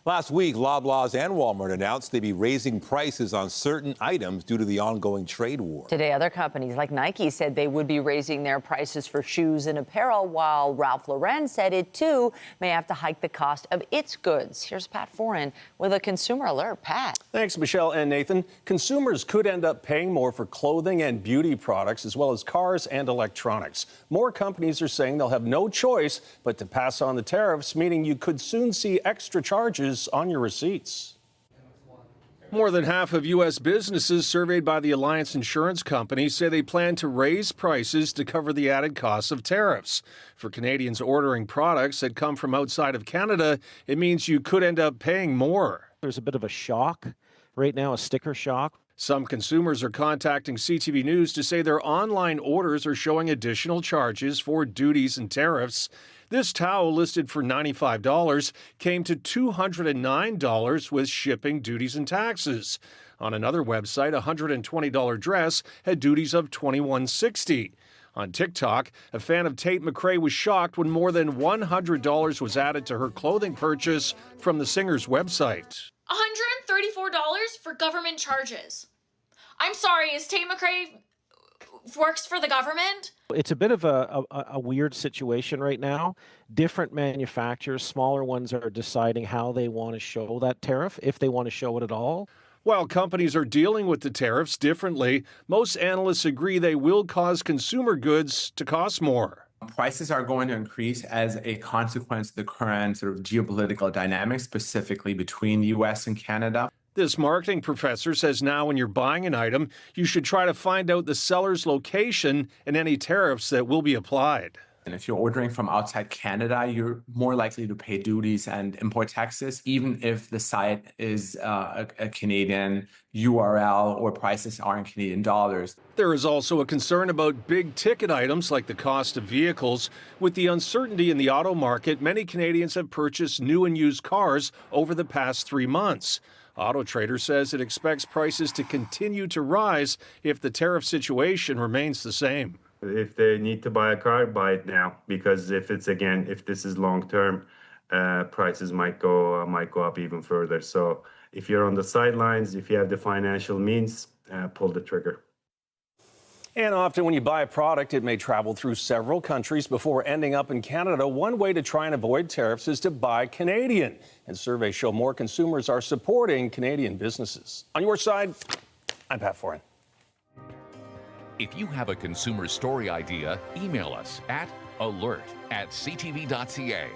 Last week, Loblaws and Walmart announced they'd be raising prices on certain items due to the ongoing trade war. Today, other companies like Nike said they would be raising their prices for shoes and apparel, while Ralph Lauren said it, too, may have to hike the cost of its goods. Here's Pat Foran with a consumer alert. Pat. Thanks, Michelle and Nathan. Consumers could end up paying more for clothing and beauty products, as well as cars and electronics. More companies are saying they'll have no choice but to pass on the tariffs, meaning you could soon see extra charges on your receipts. More than half of U.S. businesses surveyed by the Alliance Insurance Company say they plan to raise prices to cover the added costs of tariffs. For Canadians ordering products that come from outside of Canada, it means you could end up paying more. There's a bit of a shock right now, a sticker shock. Some consumers are contacting CTV News to say their online orders are showing additional charges for duties and tariffs. This towel, listed for $95, came to $209 with shipping, duties, and taxes. On another website, a $120 dress had duties of $21.60. On TikTok, a fan of Tate McRae was shocked when more than $100 was added to her clothing purchase from the singer's website. $134 for government charges. I'm sorry, is Tate McRae works for the government? It's a bit of a weird situation right now. Different manufacturers, smaller ones, are deciding how they want to show that tariff, if they want to show it at all. While companies are dealing with the tariffs differently, most analysts agree they will cause consumer goods to cost more. Prices are going to increase as a consequence of the current sort of geopolitical dynamics, specifically between the U.S. and Canada. This marketing professor says now when you're buying an item, you should try to find out the seller's location and any tariffs that will be applied. And if you're ordering from outside Canada, you're more likely to pay duties and import taxes, even if the site is a Canadian URL or prices are in Canadian dollars. There is also a concern about big ticket items like the cost of vehicles. With the uncertainty in the auto market, many Canadians have purchased new and used cars over the past 3 months. Auto Trader says it expects prices to continue to rise if the tariff situation remains the same. If they need to buy a car, buy it now, because if this is long term, prices might go up even further. So if you're on the sidelines, if you have the financial means, pull the trigger. And often when you buy a product, it may travel through several countries before ending up in Canada. One way to try and avoid tariffs is to buy Canadian. And surveys show more consumers are supporting Canadian businesses. On your side, I'm Pat Foran. If you have a consumer story idea, email us at alert@ctv.ca.